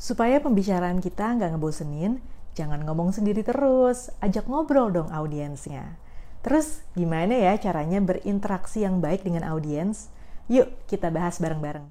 Supaya pembicaraan kita nggak ngebosenin, jangan ngomong sendiri terus, ajak ngobrol dong audiensnya. Terus gimana ya caranya berinteraksi yang baik dengan audiens? Yuk kita bahas bareng-bareng.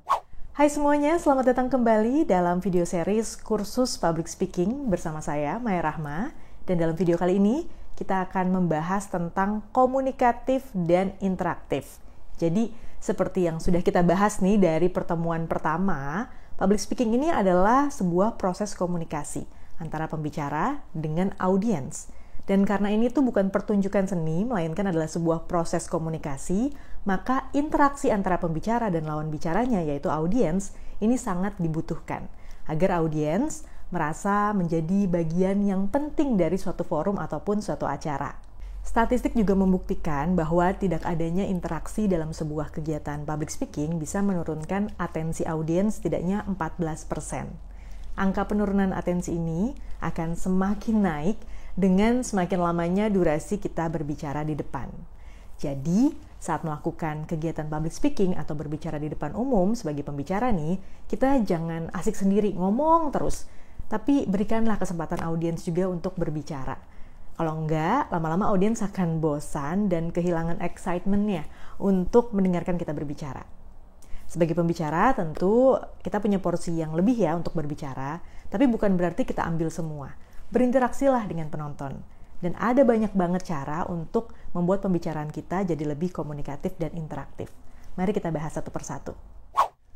Hai semuanya, selamat datang kembali dalam video series kursus Public Speaking bersama saya, Maya Rahma. Dan dalam video kali ini, kita akan membahas tentang komunikatif dan interaktif. Jadi, seperti yang sudah kita bahas nih dari pertemuan pertama, public speaking ini adalah sebuah proses komunikasi antara pembicara dengan audiens. Dan karena ini tuh bukan pertunjukan seni, melainkan adalah sebuah proses komunikasi, maka interaksi antara pembicara dan lawan bicaranya, yaitu audiens, ini sangat dibutuhkan. Agar audiens merasa menjadi bagian yang penting dari suatu forum ataupun suatu acara. Statistik juga membuktikan bahwa tidak adanya interaksi dalam sebuah kegiatan public speaking bisa menurunkan atensi audiens setidaknya 14%. Angka penurunan atensi ini akan semakin naik dengan semakin lamanya durasi kita berbicara di depan. Jadi, saat melakukan kegiatan public speaking atau berbicara di depan umum sebagai pembicara nih, kita jangan asik sendiri ngomong terus, tapi berikanlah kesempatan audiens juga untuk berbicara. Kalau enggak, lama-lama audiens akan bosan dan kehilangan excitement-nya untuk mendengarkan kita berbicara. Sebagai pembicara, tentu kita punya porsi yang lebih ya untuk berbicara, tapi bukan berarti kita ambil semua. Berinteraksilah dengan penonton. Dan ada banyak banget cara untuk membuat pembicaraan kita jadi lebih komunikatif dan interaktif. Mari kita bahas satu persatu.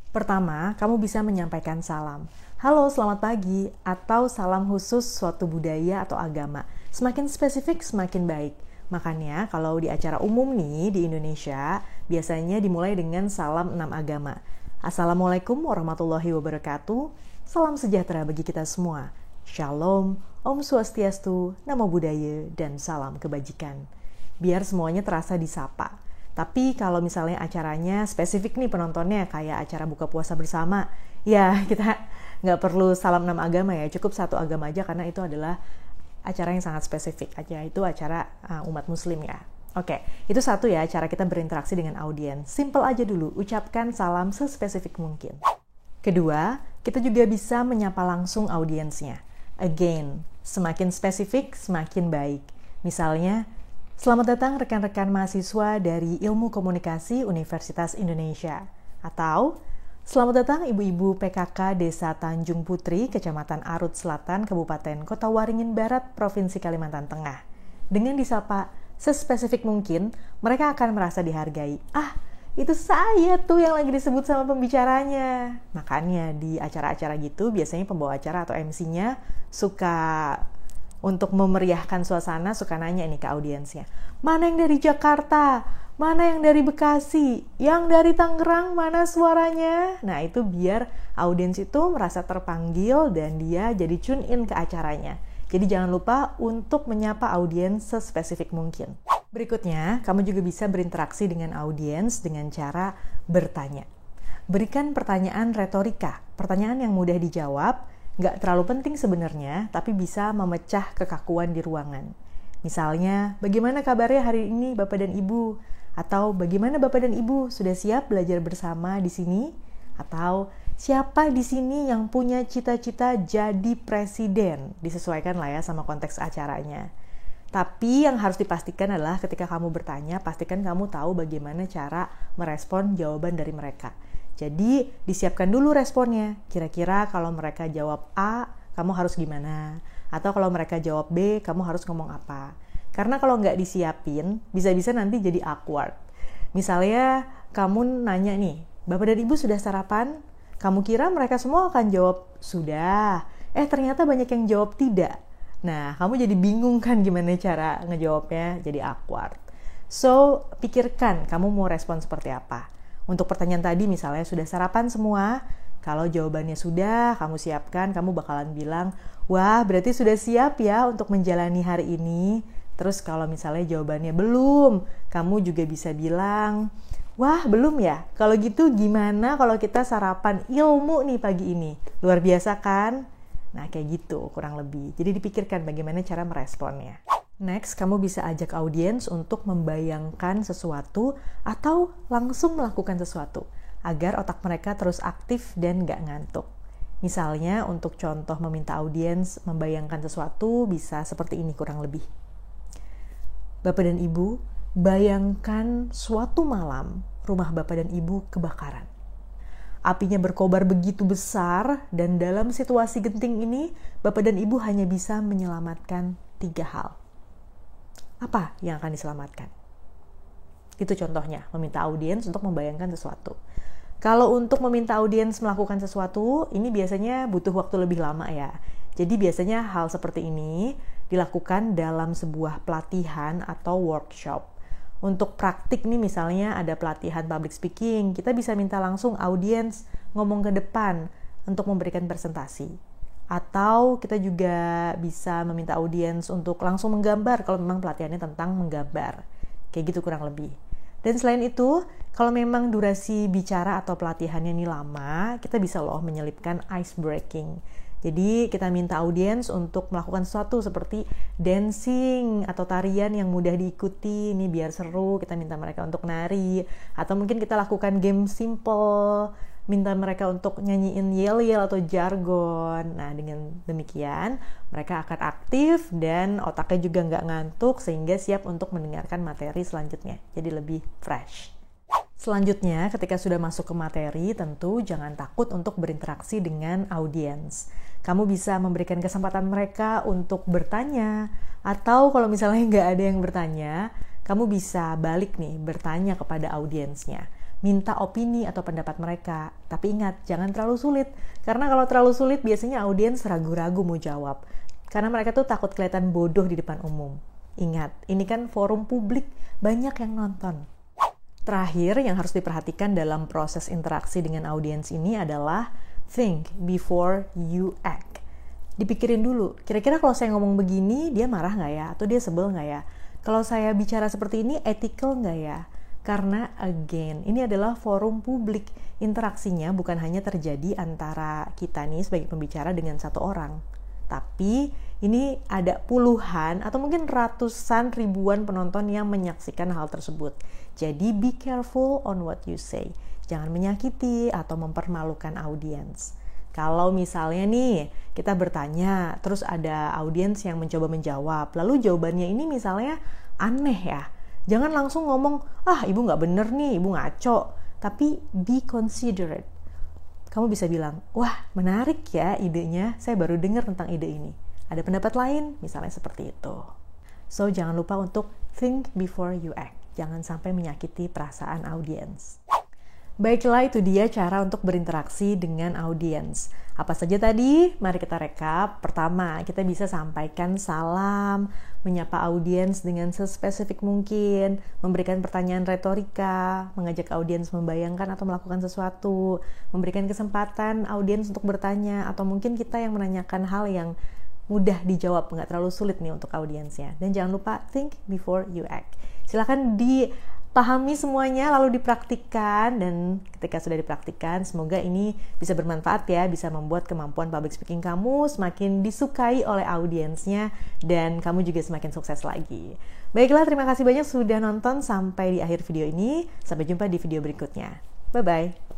Pertama, kamu bisa menyampaikan salam. Halo, selamat pagi, atau salam khusus suatu budaya atau agama. Semakin spesifik, semakin baik. Makanya, kalau di acara umum nih di Indonesia, biasanya dimulai dengan salam 6 agama. Assalamualaikum warahmatullahi wabarakatuh. Salam sejahtera bagi kita semua. Shalom, Om Swastiastu, Namo Buddhaya, dan salam kebajikan. Biar semuanya terasa disapa. Tapi kalau misalnya acaranya spesifik nih penontonnya, kayak acara buka puasa bersama, ya kita nggak perlu salam 6 agama ya, cukup satu agama aja karena itu adalah acara yang sangat spesifik aja, itu acara umat muslim ya. Oke, itu satu ya cara kita berinteraksi dengan audiens. Simple aja dulu, ucapkan salam sespesifik mungkin. Kedua, kita juga bisa menyapa langsung audiensnya. Again, semakin spesifik, semakin baik. Misalnya, selamat datang rekan-rekan mahasiswa dari Ilmu Komunikasi Universitas Indonesia. Atau, selamat datang ibu-ibu PKK Desa Tanjung Putri, Kecamatan Arut Selatan, Kabupaten Kota Waringin Barat, Provinsi Kalimantan Tengah. Dengan disapa sespesifik mungkin, mereka akan merasa dihargai. Ah, itu saya tuh yang lagi disebut sama pembicaranya. Makanya di acara-acara gitu, biasanya pembawa acara atau MC-nya suka untuk memeriahkan suasana, suka nanya nih ke audiensnya. Mana yang dari Jakarta? Mana yang dari Bekasi? Yang dari Tangerang? Mana suaranya? Nah, itu biar audiens itu merasa terpanggil dan dia jadi tune in ke acaranya. Jadi jangan lupa untuk menyapa audiens sespesifik mungkin. Berikutnya, kamu juga bisa berinteraksi dengan audiens dengan cara bertanya. Berikan pertanyaan retorika, pertanyaan yang mudah dijawab, nggak terlalu penting sebenarnya, tapi bisa memecah kekakuan di ruangan. Misalnya, bagaimana kabarnya hari ini Bapak dan Ibu? Atau bagaimana Bapak dan Ibu sudah siap belajar bersama di sini? Atau siapa di sini yang punya cita-cita jadi presiden? Disesuaikan lah ya sama konteks acaranya. Tapi yang harus dipastikan adalah ketika kamu bertanya, pastikan kamu tahu bagaimana cara merespon jawaban dari mereka. Jadi disiapkan dulu responnya. Kira-kira kalau mereka jawab A, kamu harus gimana? Atau kalau mereka jawab B, kamu harus ngomong apa? Karena kalau nggak disiapin, bisa-bisa nanti jadi awkward. Misalnya kamu nanya nih, Bapak dan Ibu sudah sarapan? Kamu kira mereka semua akan jawab, sudah. Ternyata banyak yang jawab tidak. Nah, kamu jadi bingung kan gimana cara ngejawabnya, jadi awkward. So, pikirkan kamu mau respon seperti apa. Untuk pertanyaan tadi misalnya sudah sarapan semua? Kalau jawabannya sudah, kamu siapkan, kamu bakalan bilang, wah berarti sudah siap ya untuk menjalani hari ini. Terus kalau misalnya jawabannya belum, kamu juga bisa bilang, wah belum ya? Kalau gitu gimana kalau kita sarapan ilmu nih pagi ini? Luar biasa kan? Nah kayak gitu kurang lebih. Jadi dipikirkan bagaimana cara meresponnya. Next, kamu bisa ajak audiens untuk membayangkan sesuatu atau langsung melakukan sesuatu agar otak mereka terus aktif dan nggak ngantuk. Misalnya untuk contoh meminta audiens membayangkan sesuatu bisa seperti ini kurang lebih. Bapak dan Ibu, bayangkan suatu malam rumah Bapak dan Ibu kebakaran. Apinya berkobar begitu besar dan dalam situasi genting ini Bapak dan Ibu hanya bisa menyelamatkan 3 hal. Apa yang akan diselamatkan? Itu contohnya, meminta audiens untuk membayangkan sesuatu. Kalau untuk meminta audiens melakukan sesuatu, ini biasanya butuh waktu lebih lama ya. Jadi biasanya hal seperti ini dilakukan dalam sebuah pelatihan atau workshop. Untuk praktik nih misalnya ada pelatihan public speaking, kita bisa minta langsung audiens ngomong ke depan untuk memberikan presentasi. Atau kita juga bisa meminta audiens untuk langsung menggambar kalau memang pelatihannya tentang menggambar. Kayak gitu kurang lebih. Dan selain itu, kalau memang durasi bicara atau pelatihannya ini lama, kita bisa loh menyelipkan ice breaking. Jadi kita minta audiens untuk melakukan sesuatu seperti dancing atau tarian yang mudah diikuti, ini biar seru, kita minta mereka untuk nari. Atau mungkin kita lakukan game simple, minta mereka untuk nyanyiin yel-yel atau jargon. Nah, dengan demikian mereka akan aktif dan otaknya juga nggak ngantuk sehingga siap untuk mendengarkan materi selanjutnya. Jadi lebih fresh. Selanjutnya, ketika sudah masuk ke materi, tentu jangan takut untuk berinteraksi dengan audiens. Kamu bisa memberikan kesempatan mereka untuk bertanya, atau kalau misalnya nggak ada yang bertanya, kamu bisa balik nih, bertanya kepada audiensnya. Minta opini atau pendapat mereka. Tapi ingat, jangan terlalu sulit. Karena kalau terlalu sulit, biasanya audiens ragu-ragu mau jawab. Karena mereka tuh takut kelihatan bodoh di depan umum. Ingat, ini kan forum publik, banyak yang nonton. Terakhir, yang harus diperhatikan dalam proses interaksi dengan audiens ini adalah think before you act. Dipikirin dulu, kira-kira kalau saya ngomong begini, dia marah nggak ya? Atau dia sebel nggak ya? Kalau saya bicara seperti ini, ethical nggak ya? Karena again, ini adalah forum publik. Interaksinya bukan hanya terjadi antara kita nih sebagai pembicara dengan satu orang. Tapi ini ada puluhan atau mungkin ratusan ribuan penonton yang menyaksikan hal tersebut. Jadi be careful on what you say. Jangan menyakiti atau mempermalukan audiens. Kalau misalnya nih kita bertanya, terus ada audiens yang mencoba menjawab, lalu jawabannya ini misalnya aneh ya. Jangan langsung ngomong, ibu nggak bener nih, ibu ngaco. Tapi be considerate. Kamu bisa bilang, wah menarik ya idenya, saya baru dengar tentang ide ini. Ada pendapat lain? Misalnya seperti itu. So, jangan lupa untuk think before you act. Jangan sampai menyakiti perasaan audiens. Baiklah, itu dia cara untuk berinteraksi dengan audiens. Apa saja tadi? Mari kita rekap. Pertama, kita bisa sampaikan salam, menyapa audiens dengan sespesifik mungkin, memberikan pertanyaan retorika, mengajak audiens membayangkan atau melakukan sesuatu, memberikan kesempatan audiens untuk bertanya, atau mungkin kita yang menanyakan hal yang mudah dijawab, nggak terlalu sulit nih untuk audiensnya. Dan jangan lupa think before you act. Silakan dipahami semuanya lalu dipraktikkan, dan ketika sudah dipraktikkan semoga ini bisa bermanfaat ya, bisa membuat kemampuan public speaking kamu semakin disukai oleh audiensnya dan kamu juga semakin sukses lagi. Baiklah, terima kasih banyak sudah nonton sampai di akhir video ini. Sampai jumpa di video berikutnya. Bye bye.